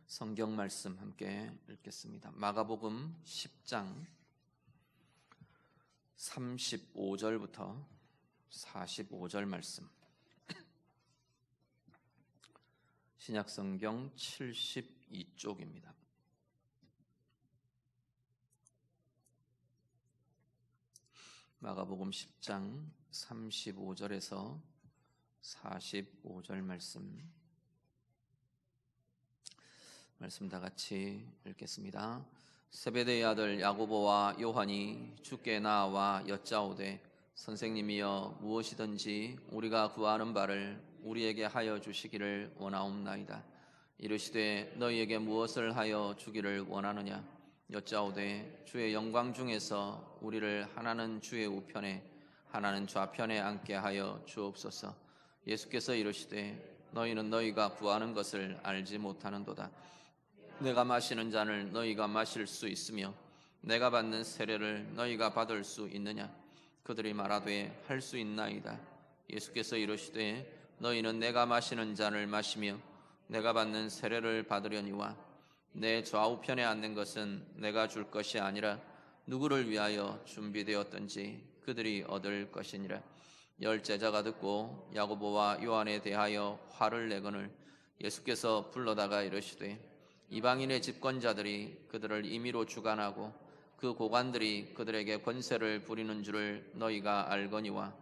성경 말씀 함께 읽겠습니다. 마가복음 10장 35절부터 45절 말씀. 신약성경 72쪽입니다. 마가복음 10장 35절에서 45절 말씀 다 같이 읽겠습니다. 세베대의 아들 야고보와 요한이 주께 나와 여짜오되 선생님이여 무엇이든지 우리가 구하는 바를 우리에게 하여 주시기를 원하옵나이다. 이르시되 너희에게 무엇을 하여 주기를 원하느냐? 여짜오되 주의 영광 중에서 우리를 하나는 주의 우편에 하나는 좌편에 앉게 하여 주옵소서. 예수께서 이르시되 너희는 너희가 구하는 것을 알지 못하는도다. 내가 마시는 잔을 너희가 마실 수 있으며 내가 받는 세례를 너희가 받을 수 있느냐? 그들이 말하되 할 수 있나이다. 예수께서 이르시되 너희는 내가 마시는 잔을 마시며 내가 받는 세례를 받으려니와 내 좌우편에 앉는 것은 내가 줄 것이 아니라 누구를 위하여 준비되었든지 그들이 얻을 것이니라. 열 제자가 듣고 야고보와 요한에 대하여 화를 내거늘 예수께서 불러다가 이르시되 이방인의 집권자들이 그들을 임의로 주관하고 그 고관들이 그들에게 권세를 부리는 줄을 너희가 알거니와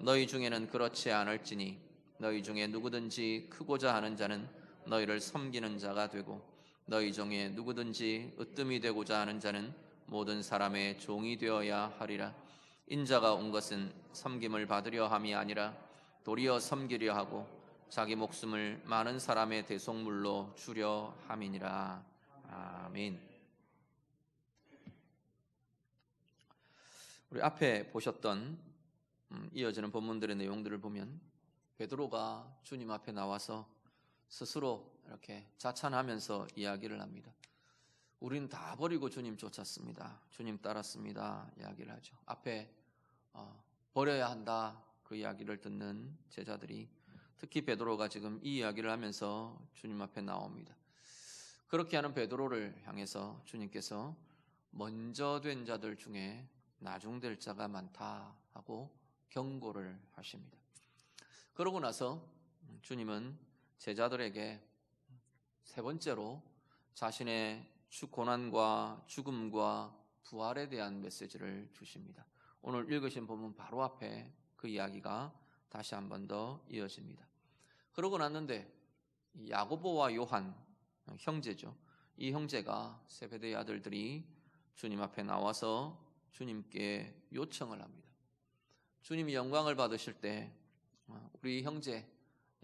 너희 중에는 그렇지 않을지니 너희 중에 누구든지 크고자 하는 자는 너희를 섬기는 자가 되고 너희 중에 누구든지 으뜸이 되고자 하는 자는 모든 사람의 종이 되어야 하리라. 인자가 온 것은 섬김을 받으려 함이 아니라 도리어 섬기려 하고 자기 목숨을 많은 사람의 대속물로 주려 함이니라. 아멘. 우리 앞에 보셨던 이어지는 본문들의 내용들을 보면 베드로가 주님 앞에 나와서 스스로 이렇게 자찬하면서 이야기를 합니다. 우리는 다 버리고 주님 쫓았습니다. 주님 따랐습니다. 이야기를 하죠. 앞에 버려야 한다 그 이야기를 듣는 제자들이 특히 베드로가 지금 이 이야기를 하면서 주님 앞에 나옵니다. 그렇게 하는 베드로를 향해서 주님께서 먼저 된 자들 중에 나중될 자가 많다 하고 경고를 하십니다. 그러고 나서 주님은 제자들에게 세 번째로 자신의 고난과 죽음과 부활에 대한 메시지를 주십니다. 오늘 읽으신 본문 바로 앞에 그 이야기가 다시 한 번 더 이어집니다. 그러고 났는데 야고보와 요한 형제죠. 이 형제가 세베대의 아들들이 주님 앞에 나와서 주님께 요청을 합니다. 주님이 영광을 받으실 때 우리 형제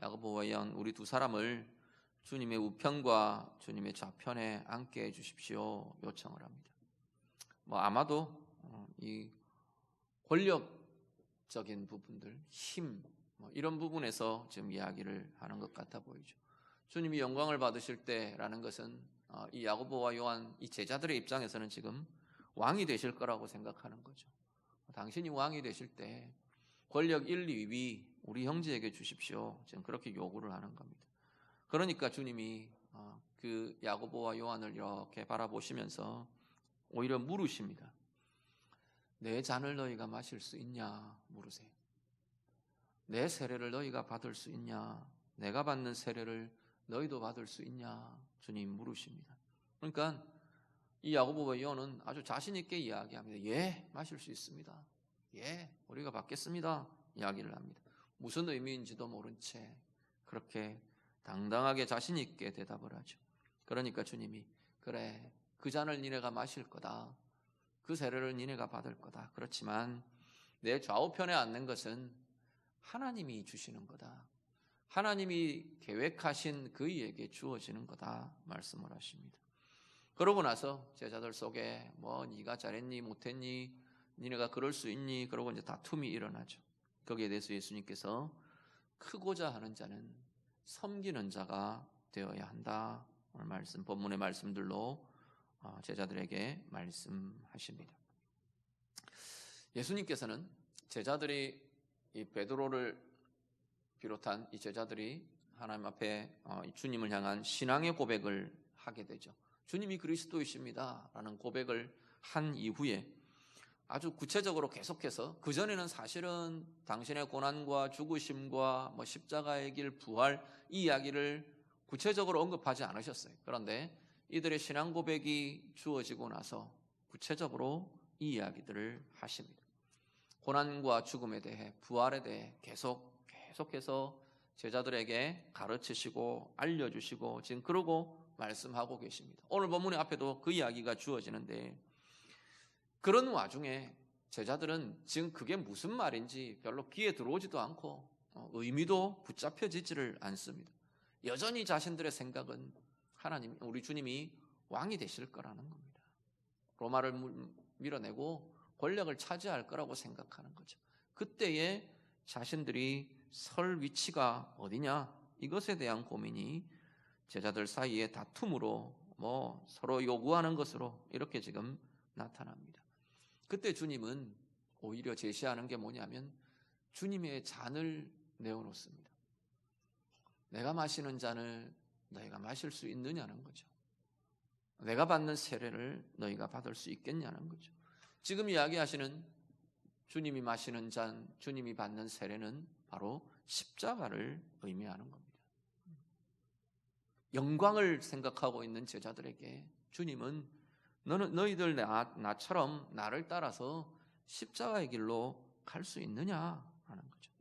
야고보와 요한 우리 두 사람을 주님의 우편과 주님의 좌편에 앉게 해주십시오 요청을 합니다. 아마도 이 권력적인 부분들, 힘 이런 부분에서 지금 이야기를 하는 것 같아 보이죠. 주님이 영광을 받으실 때라는 것은 이 야고보와 요한 이 제자들의 입장에서는 지금 왕이 되실 거라고 생각하는 거죠. 당신이 왕이 되실 때 권력 1, 2위 우리 형제에게 주십시오. 지금 그렇게 요구를 하는 겁니다. 그러니까 주님이 그 야고보와 요한을 이렇게 바라보시면서 오히려 물으십니다. 내 잔을 너희가 마실 수 있냐 물으세요. 내 세례를 너희가 받을 수 있냐? 내가 받는 세례를 너희도 받을 수 있냐? 주님 물으십니다. 그러니까 이 야고보와 요한은 아주 자신 있게 이야기합니다. 예, 마실 수 있습니다. 예, 우리가 받겠습니다. 이야기를 합니다. 무슨 의미인지도 모른 채 그렇게 당당하게 자신 있게 대답을 하죠. 그러니까 주님이 그래, 그 잔을 니네가 마실 거다. 그 세례를 니네가 받을 거다. 그렇지만 내 좌우편에 앉는 것은 하나님이 주시는 거다. 하나님이 계획하신 그이에게 주어지는 거다 말씀을 하십니다. 그러고 나서 제자들 속에 네가 잘했니 못했니 니네가 그럴 수 있니 그러고 이제 다툼이 일어나죠. 거기에 대해서 예수님께서 크고자 하는 자는 섬기는 자가 되어야 한다. 오늘 말씀 본문의 말씀들로 제자들에게 말씀하십니다. 예수님께서는 제자들이 이 베드로를 비롯한 이 제자들이 하나님 앞에 주님을 향한 신앙의 고백을 하게 되죠. 주님이 그리스도이십니다 라는 고백을 한 이후에 아주 구체적으로 계속해서, 그전에는 사실은 당신의 고난과 죽으심과 십자가의 길, 부활, 이 이야기를 구체적으로 언급하지 않으셨어요. 그런데 이들의 신앙 고백이 주어지고 나서 구체적으로 이 이야기들을 하십니다. 고난과 죽음에 대해, 부활에 대해 계속해서 제자들에게 가르치시고 알려주시고 지금 그러고 말씀하고 계십니다. 오늘 본문의 앞에도 그 이야기가 주어지는데, 그런 와중에 제자들은 지금 그게 무슨 말인지 별로 귀에 들어오지도 않고 의미도 붙잡혀지지를 않습니다. 여전히 자신들의 생각은 하나님, 우리 주님이 왕이 되실 거라는 겁니다. 로마를 밀어내고 권력을 차지할 거라고 생각하는 거죠. 그때에 자신들이 설 위치가 어디냐, 이것에 대한 고민이 제자들 사이의 다툼으로 서로 요구하는 것으로 이렇게 지금 나타납니다. 그때 주님은 오히려 제시하는 게 뭐냐면 주님의 잔을 내어놓습니다. 내가 마시는 잔을 너희가 마실 수 있느냐는 거죠. 내가 받는 세례를 너희가 받을 수 있겠냐는 거죠. 지금 이야기하시는 주님이 마시는 잔, 주님이 받는 세례는 바로 십자가를 의미하는 겁니다. 영광을 생각하고 있는 제자들에게 주님은 너희들 나처럼 나를 따라서 십자가의 길로 갈 수 있느냐 하는 거죠.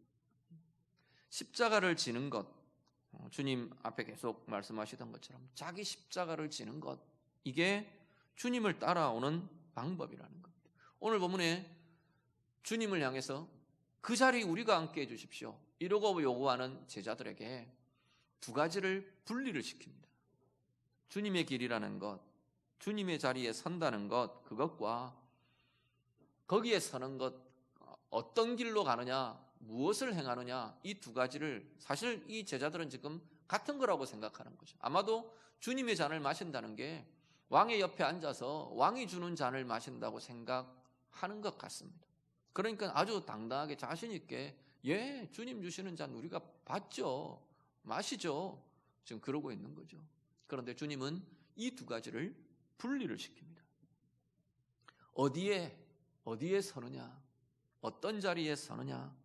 십자가를 지는 것, 주님 앞에 계속 말씀하시던 것처럼 자기 십자가를 지는 것, 이게 주님을 따라오는 방법이라는 겁니다. 오늘 본문에 주님을 향해서 그 자리 우리가 앉게 해주십시오 이러고 요구하는 제자들에게 두 가지를 분리를 시킵니다. 주님의 길이라는 것, 주님의 자리에 선다는 것, 그것과 거기에 서는 것, 어떤 길로 가느냐, 무엇을 행하느냐, 이 두 가지를 사실 이 제자들은 지금 같은 거라고 생각하는 거죠. 아마도 주님의 잔을 마신다는 게 왕의 옆에 앉아서 왕이 주는 잔을 마신다고 생각하는 것 같습니다. 그러니까 아주 당당하게 자신 있게 주님 주시는 잔 우리가 받죠, 마시죠, 지금 그러고 있는 거죠. 그런데 주님은 이 두 가지를 분리를 시킵니다. 어디에 서느냐, 어떤 자리에 서느냐,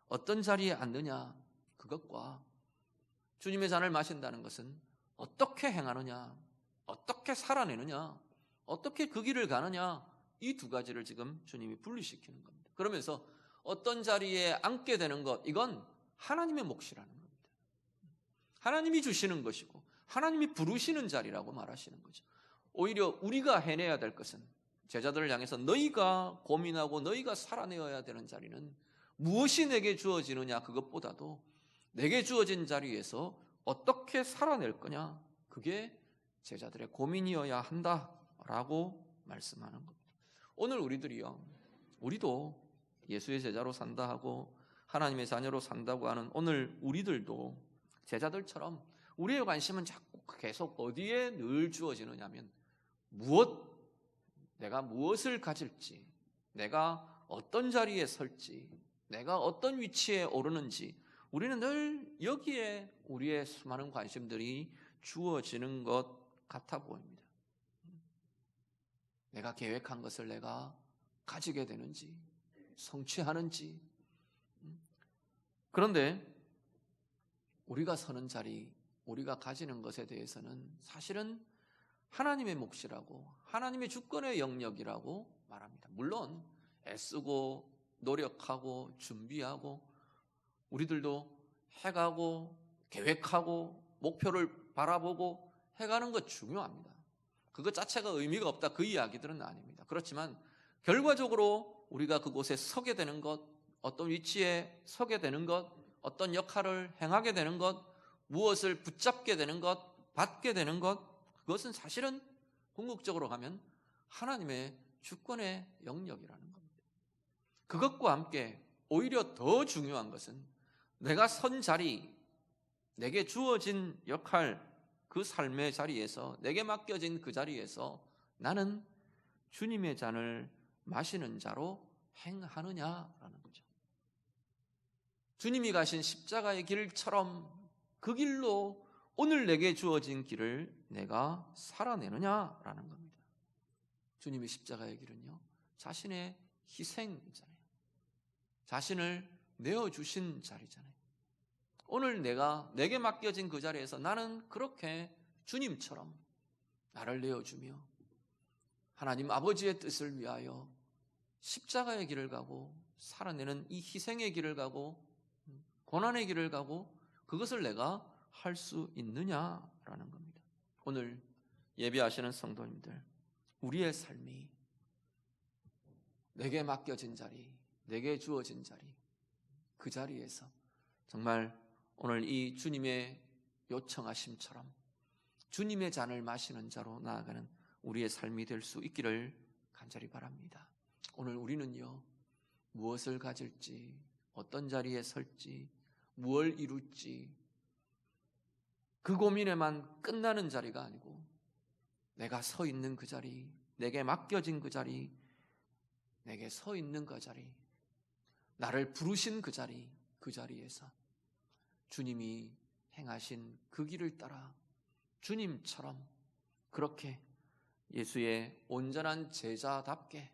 어떤 자리에 앉느냐, 그것과 주님의 잔을 마신다는 것은 어떻게 행하느냐, 어떻게 살아내느냐, 어떻게 그 길을 가느냐, 이 두 가지를 지금 주님이 분리시키는 겁니다. 그러면서 어떤 자리에 앉게 되는 것, 이건 하나님의 몫이라는 겁니다. 하나님이 주시는 것이고 하나님이 부르시는 자리라고 말하시는 거죠. 오히려 우리가 해내야 될 것은, 제자들을 향해서 너희가 고민하고 너희가 살아내어야 되는 자리는 무엇이 내게 주어지느냐, 그것보다도 내게 주어진 자리에서 어떻게 살아낼 거냐, 그게 제자들의 고민이어야 한다라고 말씀하는 겁니다. 오늘 우리도 예수의 제자로 산다 하고 하나님의 자녀로 산다고 하는 오늘 우리들도 제자들처럼 우리의 관심은 자꾸 계속 어디에 늘 주어지느냐면 내가 무엇을 가질지, 내가 어떤 자리에 설지, 내가 어떤 위치에 오르는지, 우리는 늘 여기에 우리의 수많은 관심들이 주어지는 것 같아 보입니다. 내가 계획한 것을 내가 가지게 되는지, 성취하는지. 그런데 우리가 서는 자리, 우리가 가지는 것에 대해서는 사실은 하나님의 몫이라고, 하나님의 주권의 영역이라고 말합니다. 물론 애쓰고 노력하고 준비하고 우리들도 해가고 계획하고 목표를 바라보고 해가는 것 중요합니다. 그것 자체가 의미가 없다, 그 이야기들은 아닙니다. 그렇지만 결과적으로 우리가 그곳에 서게 되는 것, 어떤 위치에 서게 되는 것, 어떤 역할을 행하게 되는 것, 무엇을 붙잡게 되는 것, 받게 되는 것, 그것은 사실은 궁극적으로 가면 하나님의 주권의 영역이라는 겁니다. 그것과 함께 오히려 더 중요한 것은 내가 선 자리, 내게 주어진 역할, 그 삶의 자리에서, 내게 맡겨진 그 자리에서 나는 주님의 잔을 마시는 자로 행하느냐라는 거죠. 주님이 가신 십자가의 길처럼 그 길로 오늘 내게 주어진 길을 내가 살아내느냐라는 겁니다. 주님의 십자가의 길은요, 자신의 희생이잖아요. 자신을 내어주신 자리잖아요. 오늘 내게 맡겨진 그 자리에서 나는 그렇게 주님처럼 나를 내어주며 하나님 아버지의 뜻을 위하여 십자가의 길을 가고 살아내는 이 희생의 길을 가고 고난의 길을 가고 그것을 내가 할 수 있느냐라는 겁니다. 오늘 예배하시는 성도님들, 우리의 삶이 내게 맡겨진 자리, 내게 주어진 자리, 그 자리에서 정말 오늘 이 주님의 요청하심처럼 주님의 잔을 마시는 자로 나아가는 우리의 삶이 될 수 있기를 간절히 바랍니다. 오늘 우리는요, 무엇을 가질지, 어떤 자리에 설지, 무엇을 이룰지 그 고민에만 끝나는 자리가 아니고 내가 서 있는 그 자리, 내게 맡겨진 그 자리, 내게 서 있는 그 자리, 나를 부르신 그 자리, 그 자리에서 주님이 행하신 그 길을 따라 주님처럼 그렇게 예수의 온전한 제자답게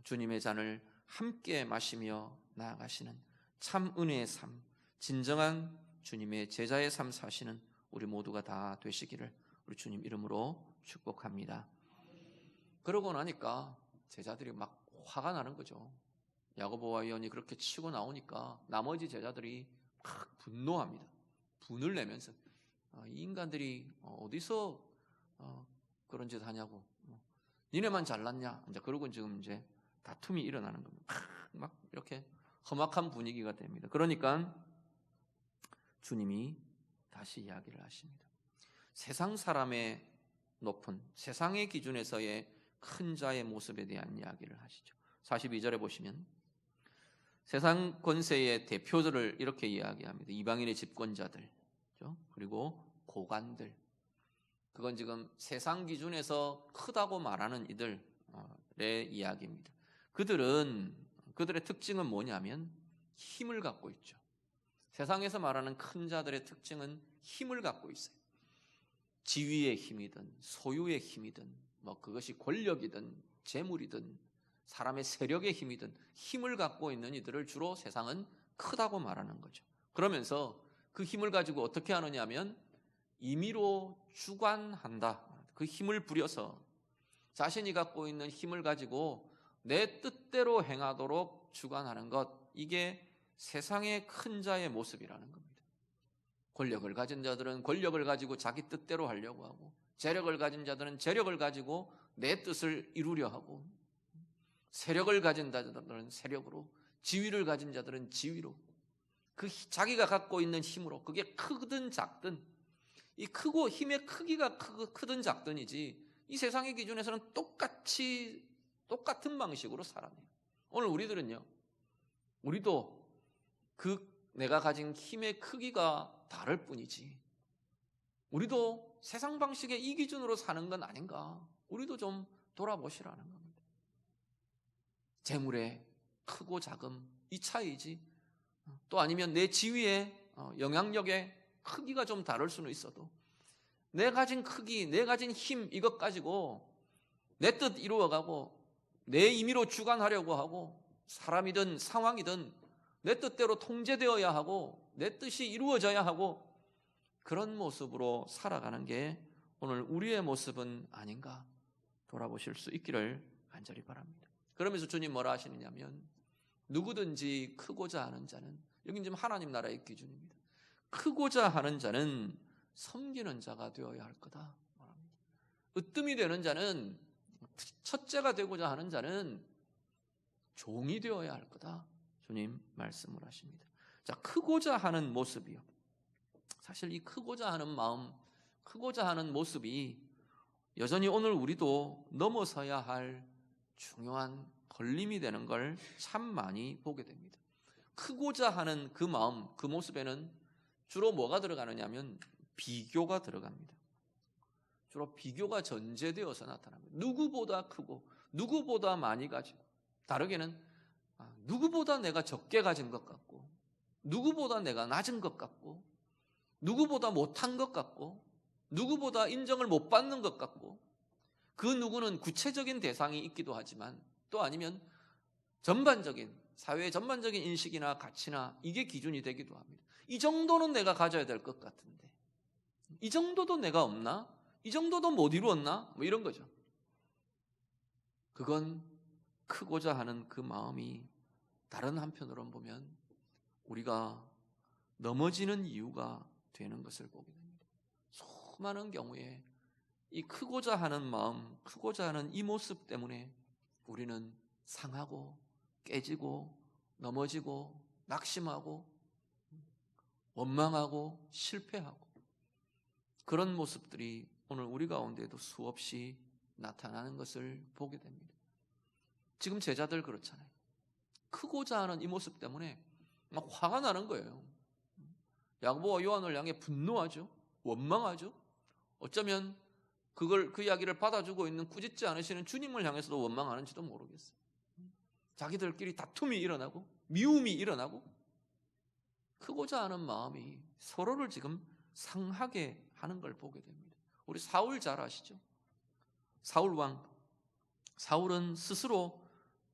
주님의 잔을 함께 마시며 나아가시는 참 은혜의 삶, 진정한 주님의 제자의 삶 사시는 우리 모두가 다 되시기를 우리 주님 이름으로 축복합니다. 그러고 나니까 제자들이 막 화가 나는 거죠. 야고보와 요한이 그렇게 치고 나오니까 나머지 제자들이 막 분노합니다. 분을 내면서 이 인간들이 어디서 그런 짓 하냐고, 니네만 잘났냐, 이제 그러고 지금 이제 다툼이 일어나는 겁니다. 막 이렇게 험악한 분위기가 됩니다. 그러니까 주님이 다시 이야기를 하십니다. 세상 사람의 높은 세상의 기준에서의 큰 자의 모습에 대한 이야기를 하시죠. 42절에 보시면 세상 권세의 대표들을 이렇게 이야기합니다. 이방인의 집권자들, 그리고 고관들, 그건 지금 세상 기준에서 크다고 말하는 이들의 이야기입니다. 그들의 특징은 뭐냐면 힘을 갖고 있죠. 세상에서 말하는 큰 자들의 특징은 힘을 갖고 있어요. 지위의 힘이든 소유의 힘이든 그것이 권력이든 재물이든 사람의 세력의 힘이든 힘을 갖고 있는 이들을 주로 세상은 크다고 말하는 거죠. 그러면서 그 힘을 가지고 어떻게 하느냐 하면 임의로 주관한다. 그 힘을 부려서 자신이 갖고 있는 힘을 가지고 내 뜻대로 행하도록 주관하는 것, 이게 세상의 큰 자의 모습이라는 겁니다. 권력을 가진 자들은 권력을 가지고 자기 뜻대로 하려고 하고, 재력을 가진 자들은 재력을 가지고 내 뜻을 이루려 하고, 세력을 가진 자들은 세력으로, 지위를 가진 자들은 지위로, 그 자기가 갖고 있는 힘으로, 그게 크든 작든, 이 크고 힘의 크기가 크든 작든이지 이 세상의 기준에서는 똑같은 방식으로 살아내요. 오늘 우리도 내가 가진 힘의 크기가 다를 뿐이지 우리도 세상 방식의 이 기준으로 사는 건 아닌가, 우리도 좀 돌아보시라는 겁니다. 재물의 크고 작음, 이 차이지, 또 아니면 내 지위의 영향력의 크기가 좀 다를 수는 있어도 내 가진 크기, 내 가진 힘, 이것 가지고 내 뜻 이루어가고 내 임의로 주관하려고 하고, 사람이든 상황이든 내 뜻대로 통제되어야 하고 내 뜻이 이루어져야 하고, 그런 모습으로 살아가는 게 오늘 우리의 모습은 아닌가 돌아보실 수 있기를 간절히 바랍니다. 그러면서 주님 뭐라 하시느냐면, 누구든지 크고자 하는 자는, 여긴 지금 하나님 나라의 기준입니다. 크고자 하는 자는 섬기는 자가 되어야 할 거다. 으뜸이 되는 자는, 첫째가 되고자 하는 자는 종이 되어야 할 거다. 주님 말씀을 하십니다. 자, 크고자 하는 모습이요. 사실 이 크고자 하는 마음, 크고자 하는 모습이 여전히 오늘 우리도 넘어서야 할 중요한 걸림이 되는 걸 참 많이 보게 됩니다. 크고자 하는 그 마음, 그 모습에는 주로 뭐가 들어가느냐면 비교가 들어갑니다. 주로 비교가 전제되어서 나타납니다. 누구보다 크고 누구보다 많이 가지고, 다르게는 누구보다 내가 적게 가진 것 같고, 누구보다 내가 낮은 것 같고, 누구보다 못한 것 같고 누구보다 인정을 못 받는 것 같고 그 누구는 구체적인 대상이 있기도 하지만 또 아니면 전반적인 사회의 전반적인 인식이나 가치나 이게 기준이 되기도 합니다. 이 정도는 내가 가져야 될 것 같은데 이 정도도 내가 없나? 이 정도도 못 이루었나? 뭐 이런 거죠. 그건 크고자 하는 그 마음이 다른 한편으로 보면 우리가 넘어지는 이유가 되는 것을 보게 됩니다. 수많은 경우에 이 크고자 하는 마음, 크고자 하는 이 모습 때문에 우리는 상하고 깨지고 넘어지고 낙심하고 원망하고 실패하고 그런 모습들이 오늘 우리 가운데도 수없이 나타나는 것을 보게 됩니다. 지금 제자들 그렇잖아요. 크고자 하는 이 모습 때문에 막 화가 나는 거예요. 야고보와 요한을 향해 분노하죠. 원망하죠. 어쩌면 그 이야기를 받아주고 있는 꾸짖지 않으시는 주님을 향해서도 원망하는지도 모르겠어요. 자기들끼리 다툼이 일어나고 미움이 일어나고 크고자 하는 마음이 서로를 지금 상하게 하는 걸 보게 됩니다. 우리 사울 잘 아시죠? 사울 왕. 사울은 스스로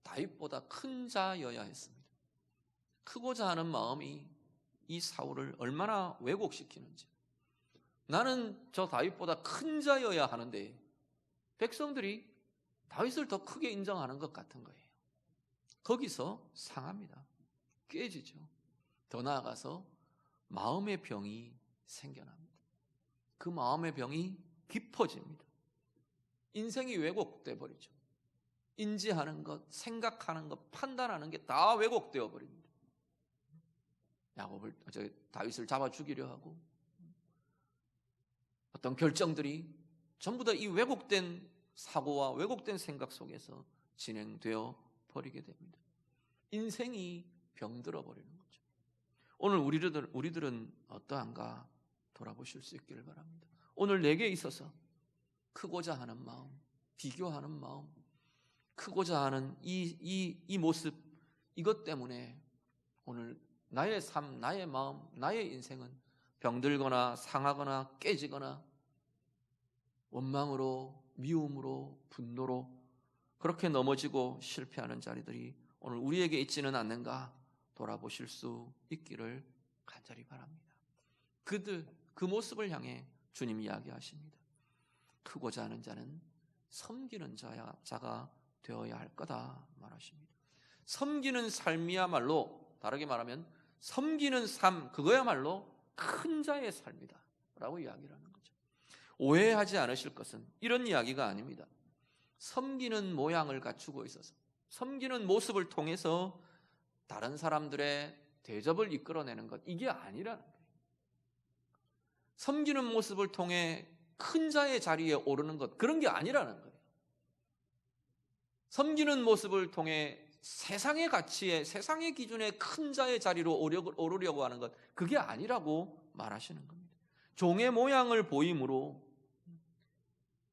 다윗보다 큰 자여야 했습니다. 크고자 하는 마음이 이 사울을 얼마나 왜곡시키는지. 나는 저 다윗보다 큰 자여야 하는데 백성들이 다윗을 더 크게 인정하는 것 같은 거예요. 거기서 상합니다. 깨지죠. 더 나아가서 마음의 병이 생겨납니다. 그 마음의 병이 깊어집니다. 인생이 왜곡돼 버리죠. 인지하는 것, 생각하는 것, 판단하는 게 다 왜곡되어 버립니다. 다윗을 잡아 죽이려 하고 어떤 결정들이 전부 다 이 왜곡된 사고와 왜곡된 생각 속에서 진행되어 버리게 됩니다. 인생이 병들어 버리는 거죠. 오늘 우리들은 어떠한가 돌아보실 수 있기를 바랍니다. 오늘 내게 있어서 크고자 하는 마음, 비교하는 마음, 크고자 하는 이 모습, 이것 때문에 오늘 나의 삶, 나의 마음, 나의 인생은 병들거나 상하거나 깨지거나 원망으로, 미움으로, 분노로 그렇게 넘어지고 실패하는 자리들이 오늘 우리에게 있지는 않는가 돌아보실 수 있기를 간절히 바랍니다. 그 모습을 향해 주님이 이야기하십니다. 크고자 하는 자는 섬기는 자가 되어야 할 거다 말하십니다. 섬기는 삶이야말로, 다르게 말하면 섬기는 삶, 그거야말로 큰 자의 삶이다 라고 이야기를 하는 거죠. 오해하지 않으실 것은 이런 이야기가 아닙니다. 섬기는 모양을 갖추고 있어서 섬기는 모습을 통해서 다른 사람들의 대접을 이끌어내는 것, 이게 아니라는 거예요. 섬기는 모습을 통해 큰 자의 자리에 오르는 것, 그런 게 아니라는 거예요. 섬기는 모습을 통해 세상의 가치에, 세상의 기준에 큰 자의 자리로 오르려고 하는 것, 그게 아니라고 말하시는 겁니다. 종의 모양을 보임으로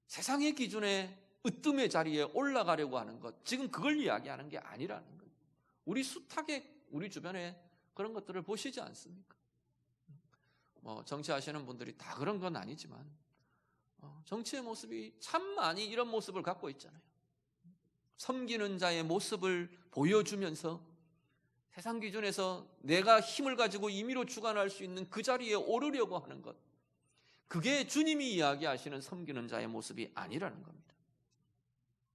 세상의 기준에 으뜸의 자리에 올라가려고 하는 것, 지금 그걸 이야기하는 게 아니라는 거예요. 우리 숱하게 우리 주변에 그런 것들을 보시지 않습니까? 정치하시는 분들이 다 그런 건 아니지만 정치의 모습이 참 많이 이런 모습을 갖고 있잖아요. 섬기는 자의 모습을 보여주면서 세상 기준에서 내가 힘을 가지고 임의로 주관할 수 있는 그 자리에 오르려고 하는 것, 그게 주님이 이야기하시는 섬기는 자의 모습이 아니라는 겁니다.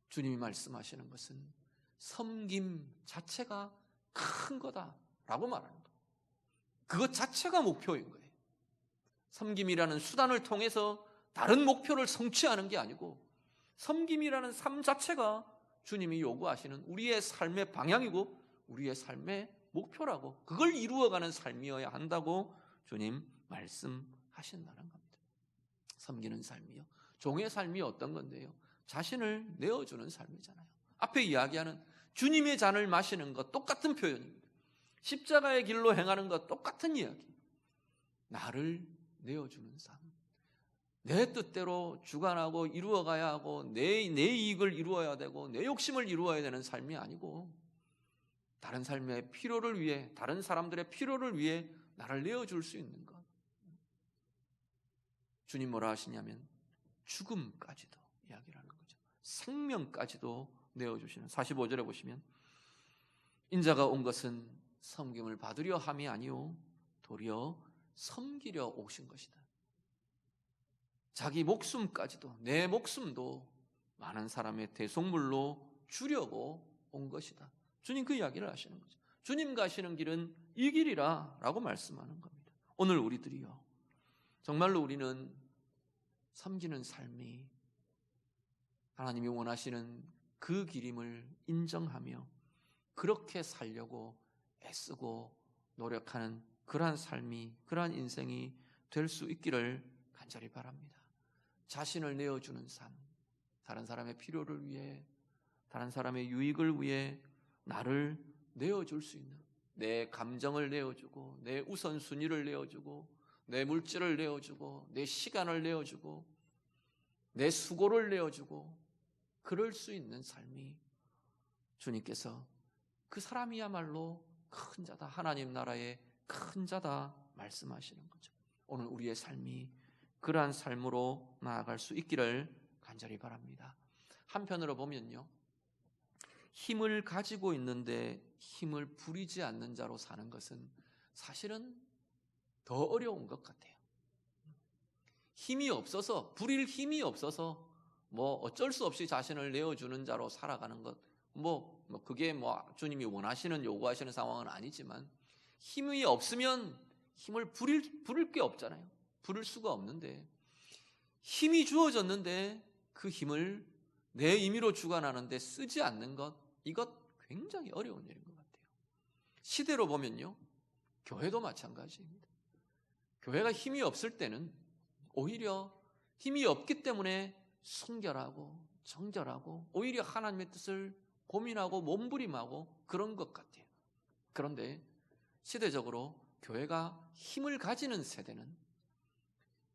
주님이 말씀하시는 것은 섬김 자체가 큰 거다라고 말하는 거예요. 그것 자체가 목표인 거예요. 섬김이라는 수단을 통해서 다른 목표를 성취하는 게 아니고 섬김이라는 삶 자체가 주님이 요구하시는 우리의 삶의 방향이고 우리의 삶의 목표라고, 그걸 이루어가는 삶이어야 한다고 주님 말씀하신다는 겁니다. 섬기는 삶이요, 종의 삶이 어떤 건데요? 자신을 내어주는 삶이잖아요. 앞에 이야기하는 주님의 잔을 마시는 것 똑같은 표현입니다. 십자가의 길로 행하는 것 똑같은 이야기. 나를 내어주는 삶, 내 뜻대로 주관하고 이루어가야 하고 내 이익을 이루어야 되고 내 욕심을 이루어야 되는 삶이 아니고 다른 삶의 필요를 위해, 다른 사람들의 필요를 위해 나를 내어줄 수 있는 것, 주님 뭐라 하시냐면 죽음까지도 이야기를 하는 거죠. 생명까지도 내어주시는. 45절에 보시면 인자가 온 것은 섬김을 받으려 함이 아니요 도리어 섬기려 오신 것이다. 자기 목숨까지도, 내 목숨도 많은 사람의 대속물로 주려고 온 것이다. 주님 그 이야기를 하시는 거죠. 주님 가시는 길은 이 길이라 라고 말씀하는 겁니다. 오늘 우리들이요, 정말로 우리는 섬기는 삶이 하나님이 원하시는 그 길임을 인정하며 그렇게 살려고 애쓰고 노력하는 그러한 삶이, 그러한 인생이 될 수 있기를 간절히 바랍니다. 자신을 내어주는 삶, 다른 사람의 필요를 위해, 다른 사람의 유익을 위해 나를 내어줄 수 있는, 내 감정을 내어주고, 내 우선순위를 내어주고, 내 물질을 내어주고, 내 시간을 내어주고, 내 수고를 내어주고, 그럴 수 있는 삶이 주님께서 그 사람이야말로 큰 자다, 하나님 나라의 큰 자다 말씀하시는 거죠. 오늘 우리의 삶이 그러한 삶으로 나아갈 수 있기를 간절히 바랍니다. 한편으로 보면요, 힘을 가지고 있는데 힘을 부리지 않는 자로 사는 것은 사실은 더 어려운 것 같아요. 힘이 없어서, 부릴 힘이 없어서 어쩔 수 없이 자신을 내어주는 자로 살아가는 것, 그게 주님이 원하시는, 요구하시는 상황은 아니지만, 힘이 없으면 힘을 부릴 게 없잖아요. 부릴 수가 없는데, 힘이 주어졌는데 그 힘을 내 임의로 주관하는데 쓰지 않는 것, 이것 굉장히 어려운 일인 것 같아요. 시대로 보면요, 교회도 마찬가지입니다. 교회가 힘이 없을 때는 오히려 힘이 없기 때문에 순결하고 정결하고 오히려 하나님의 뜻을 고민하고 몸부림하고 그런 것 같아요. 그런데 시대적으로 교회가 힘을 가지는 세대는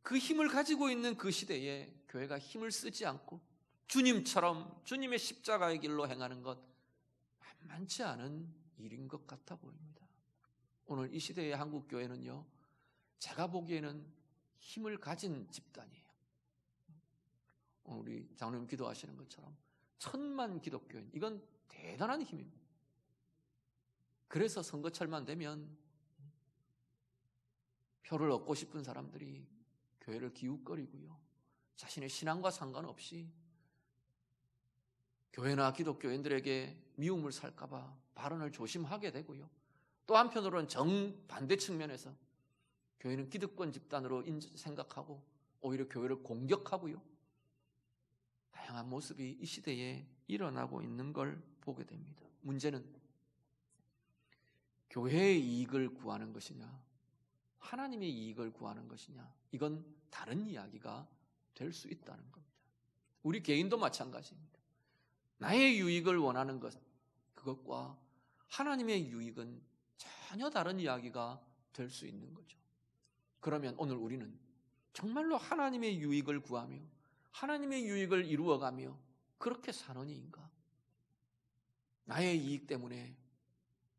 그 힘을 가지고 있는 그 시대에 교회가 힘을 쓰지 않고 주님처럼 주님의 십자가의 길로 행하는 것 만만치 않은 일인 것 같아 보입니다. 오늘 이 시대의 한국 교회는요, 제가 보기에는 힘을 가진 집단이에요. 우리 장로님 기도하시는 것처럼 1000만 기독교인, 이건 대단한 힘입니다. 그래서 선거철만 되면 표를 얻고 싶은 사람들이 교회를 기웃거리고요, 자신의 신앙과 상관없이 교회나 기독교인들에게 미움을 살까봐 발언을 조심하게 되고요, 또 한편으로는 정반대 측면에서 교회는 기득권 집단으로 생각하고 오히려 교회를 공격하고요, 다양한 모습이 이 시대에 일어나고 있는 걸 보게 됩니다. 문제는 교회의 이익을 구하는 것이냐, 하나님의 이익을 구하는 것이냐, 이건 다른 이야기가 될 수 있다는 겁니다. 우리 개인도 마찬가지입니다. 나의 유익을 원하는 것, 그것과 하나님의 유익은 전혀 다른 이야기가 될 수 있는 거죠. 그러면 오늘 우리는 정말로 하나님의 유익을 구하며 하나님의 유익을 이루어가며 그렇게 사는 이인가? 나의 이익 때문에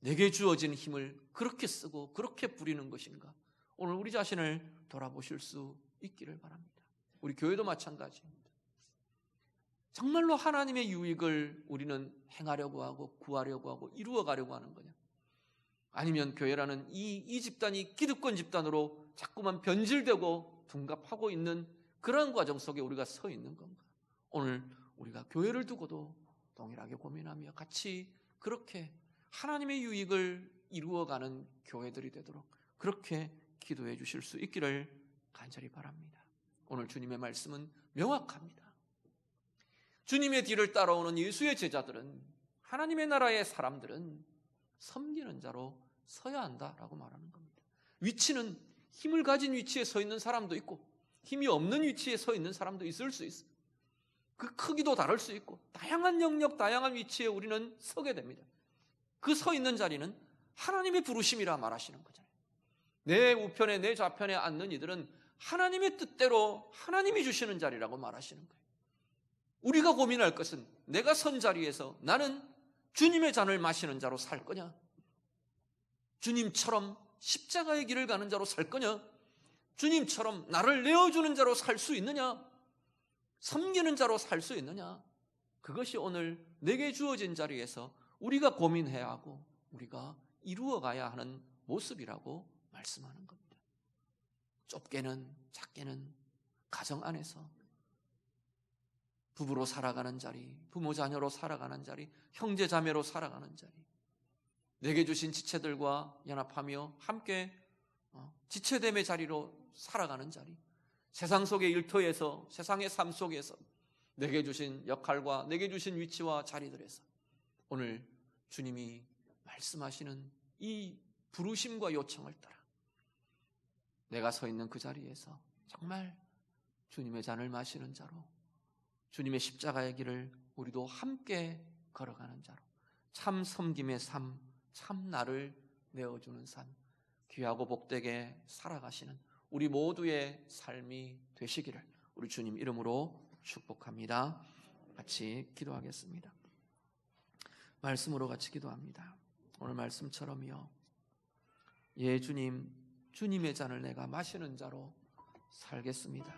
내게 주어진 힘을 그렇게 쓰고 그렇게 부리는 것인가? 오늘 우리 자신을 돌아보실 수 있기를 바랍니다. 우리 교회도 마찬가지입니다. 정말로 하나님의 유익을 우리는 행하려고 하고 구하려고 하고 이루어가려고 하는 거냐? 아니면 교회라는 이 집단이 기득권 집단으로 자꾸만 변질되고 둔갑하고 있는 그런 과정 속에 우리가 서 있는 건가? 오늘 우리가 교회를 두고도 동일하게 고민하며 같이 그렇게 하나님의 유익을 이루어가는 교회들이 되도록 그렇게 기도해 주실 수 있기를 간절히 바랍니다. 오늘 주님의 말씀은 명확합니다. 주님의 뒤를 따라오는 예수의 제자들은, 하나님의 나라의 사람들은 섬기는 자로 서야 한다라고 말하는 겁니다. 위치는 힘을 가진 위치에 서 있는 사람도 있고 힘이 없는 위치에 서 있는 사람도 있을 수 있어요. 그 크기도 다를 수 있고 다양한 영역, 다양한 위치에 우리는 서게 됩니다. 그 서 있는 자리는 하나님의 부르심이라 말하시는 거잖아요. 내 우편에 내 좌편에 앉는 이들은 하나님의 뜻대로 하나님이 주시는 자리라고 말하시는 거예요. 우리가 고민할 것은 내가 선 자리에서 나는 주님의 잔을 마시는 자로 살 거냐, 주님처럼 십자가의 길을 가는 자로 살 거냐, 주님처럼 나를 내어주는 자로 살 수 있느냐? 섬기는 자로 살 수 있느냐? 그것이 오늘 내게 주어진 자리에서 우리가 고민해야 하고 우리가 이루어가야 하는 모습이라고 말씀하는 겁니다. 좁게는 작게는 가정 안에서 부부로 살아가는 자리, 부모 자녀로 살아가는 자리, 형제 자매로 살아가는 자리, 내게 주신 지체들과 연합하며 함께 지체됨의 자리로 살아가는 자리, 세상 속의 일터에서, 세상의 삶 속에서 내게 주신 역할과 내게 주신 위치와 자리들에서 오늘 주님이 말씀하시는 이 부르심과 요청을 따라 내가 서 있는 그 자리에서 정말 주님의 잔을 마시는 자로, 주님의 십자가의 길을 우리도 함께 걸어가는 자로, 참 섬김의 삶, 참 나를 내어주는 삶, 귀하고 복되게 살아가시는 우리 모두의 삶이 되시기를 우리 주님 이름으로 축복합니다. 같이 기도하겠습니다. 말씀으로 같이 기도합니다. 오늘 말씀처럼요, 예 주님, 주님의 잔을 내가 마시는 자로 살겠습니다.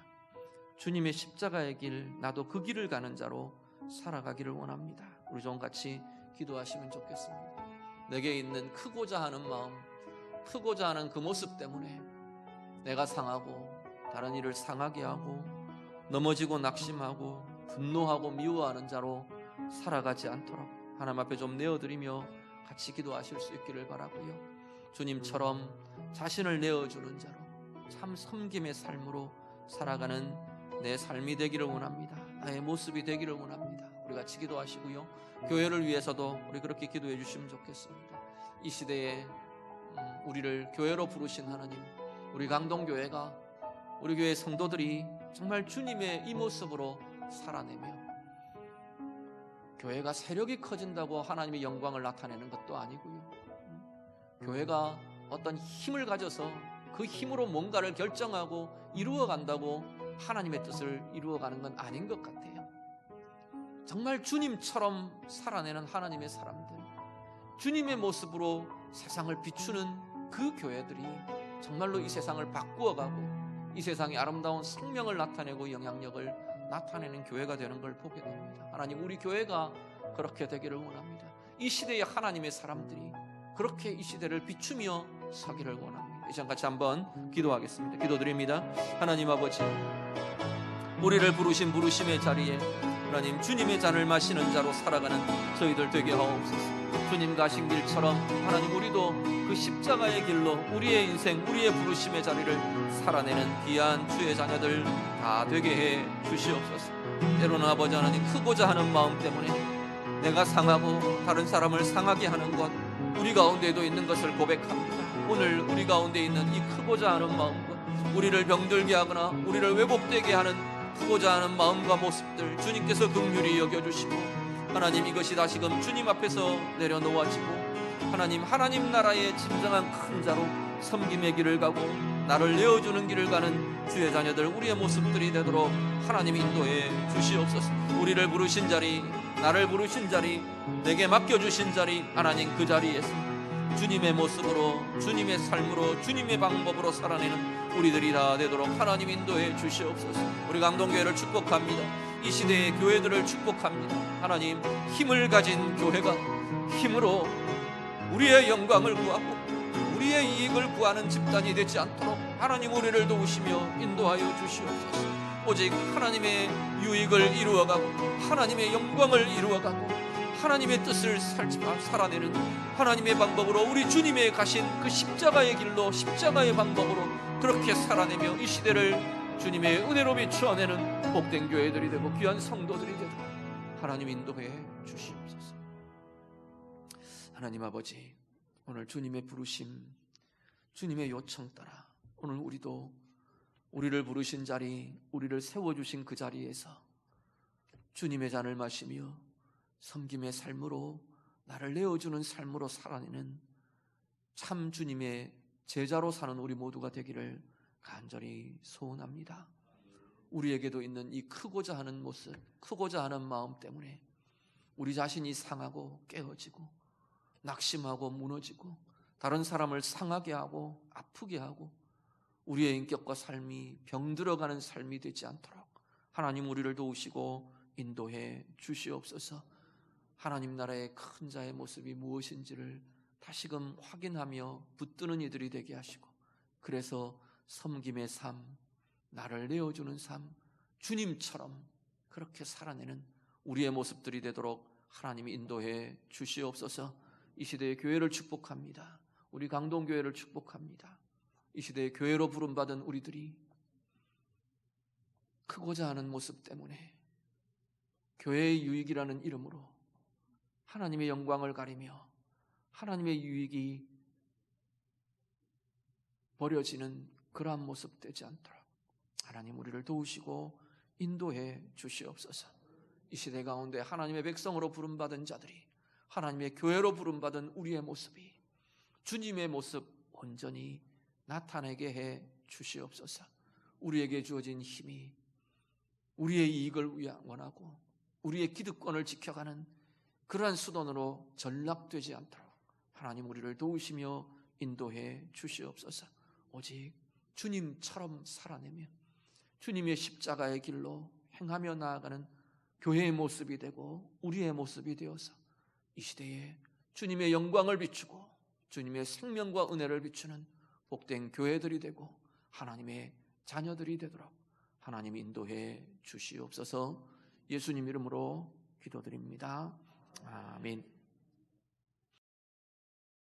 주님의 십자가의 길, 나도 그 길을 가는 자로 살아가기를 원합니다. 우리 좀 같이 기도하시면 좋겠습니다. 내게 있는 크고자 하는 마음, 크고자 하는 그 모습 때문에 내가 상하고 다른 이를 상하게 하고 넘어지고 낙심하고 분노하고 미워하는 자로 살아가지 않도록 하나님 앞에 좀 내어드리며 같이 기도하실 수 있기를 바라고요. 주님처럼 자신을 내어주는 자로 참 섬김의 삶으로 살아가는 내 삶이 되기를 원합니다. 나의 모습이 되기를 원합니다. 우리 같이 기도하시고요, 교회를 위해서도 우리 그렇게 기도해 주시면 좋겠습니다. 이 시대에 우리를 교회로 부르신 하나님, 우리 강동교회가, 우리 교회 성도들이 정말 주님의 이 모습으로 살아내며 교회가 세력이 커진다고 하나님의 영광을 나타내는 것도 아니고요, 교회가 어떤 힘을 가져서 그 힘으로 뭔가를 결정하고 이루어간다고 하나님의 뜻을 이루어가는 건 아닌 것 같아요. 정말 주님처럼 살아내는 하나님의 사람들, 주님의 모습으로 세상을 비추는 그 교회들이 정말로 이 세상을 바꾸어가고 이 세상의 아름다운 생명을 나타내고 영향력을 나타내는 교회가 되는 걸 보게 됩니다. 하나님, 우리 교회가 그렇게 되기를 원합니다. 이 시대의 하나님의 사람들이 그렇게 이 시대를 비추며 서기를 원합니다. 이제 같이 한번 기도하겠습니다. 기도드립니다. 하나님 아버지, 우리를 부르신 부르심의 자리에 하나님, 주님의 잔을 마시는 자로 살아가는 저희들 되게 하옵소서. 주님 가신 길처럼 하나님, 우리도 그 십자가의 길로 우리의 인생, 우리의 부르심의 자리를 살아내는 귀한 주의 자녀들 다 되게 해 주시옵소서. 때로는 아버지 하나님, 크고자 하는 마음 때문에 내가 상하고 다른 사람을 상하게 하는 것, 우리 가운데에도 있는 것을 고백합니다. 오늘 우리 가운데 있는 이 크고자 하는 마음과 우리를 병들게 하거나 우리를 왜곡되게 하는 크고자 하는 마음과 모습들 주님께서 긍휼히 여겨주시고 하나님, 이것이 다시금 주님 앞에서 내려놓아지고 하나님 나라의 진정한 큰 자로 섬김의 길을 가고 나를 내어주는 길을 가는 주의 자녀들, 우리의 모습들이 되도록 하나님 인도해 주시옵소서. 우리를 부르신 자리, 나를 부르신 자리, 내게 맡겨주신 자리, 하나님 그 자리에서 주님의 모습으로, 주님의 삶으로, 주님의 방법으로 살아내는 우리들이 다 되도록 하나님 인도해 주시옵소서. 우리 강동교회를 축복합니다. 이 시대의 교회들을 축복합니다. 하나님, 힘을 가진 교회가 힘으로 우리의 영광을 구하고 우리의 이익을 구하는 집단이 되지 않도록 하나님 우리를 도우시며 인도하여 주시옵소서. 오직 하나님의 유익을 이루어가고 하나님의 영광을 이루어가고 하나님의 뜻을 살아내는 하나님의 방법으로, 우리 주님의 가신 그 십자가의 길로, 십자가의 방법으로 그렇게 살아내며 이 시대를 주님의 은혜로 비추어내는 복된 교회들이 되고 귀한 성도들이 되도록 하나님 인도해 주시옵소서. 하나님 아버지, 오늘 주님의 부르심, 주님의 요청 따라 오늘 우리도 우리를 부르신 자리, 우리를 세워주신 그 자리에서 주님의 잔을 마시며 섬김의 삶으로, 나를 내어주는 삶으로 살아내는 참 주님의 제자로 사는 우리 모두가 되기를 간절히 소원합니다. 우리에게도 있는 이 크고자 하는 모습, 크고자 하는 마음 때문에 우리 자신이 상하고 깨어지고 낙심하고 무너지고 다른 사람을 상하게 하고 아프게 하고 우리의 인격과 삶이 병들어가는 삶이 되지 않도록 하나님 우리를 도우시고 인도해 주시옵소서. 하나님 나라의 큰 자의 모습이 무엇인지를 다시금 확인하며 붙드는 이들이 되게 하시고, 그래서 섬김의 삶, 나를 내어주는 삶, 주님처럼 그렇게 살아내는 우리의 모습들이 되도록 하나님이 인도해 주시옵소서. 이 시대의 교회를 축복합니다. 우리 강동교회를 축복합니다. 이 시대의 교회로 부름받은 우리들이 크고자 하는 모습 때문에 교회의 유익이라는 이름으로 하나님의 영광을 가리며 하나님의 유익이 버려지는 그러한 모습 되지 않도록 하나님 우리를 도우시고 인도해 주시옵소서. 이 시대 가운데 하나님의 백성으로 부름받은 자들이, 하나님의 교회로 부름받은 우리의 모습이 주님의 모습 온전히 나타내게 해 주시옵소서. 우리에게 주어진 힘이 우리의 이익을 원하고 우리의 기득권을 지켜가는 그러한 수단으로 전락되지 않도록 하나님 우리를 도우시며 인도해 주시옵소서. 오직 주님처럼 살아내며 주님의 십자가의 길로 행하며 나아가는 교회의 모습이 되고 우리의 모습이 되어서 이 시대에 주님의 영광을 비추고 주님의 생명과 은혜를 비추는 복된 교회들이 되고 하나님의 자녀들이 되도록 하나님 인도해 주시옵소서. 예수님 이름으로 기도드립니다. 아멘.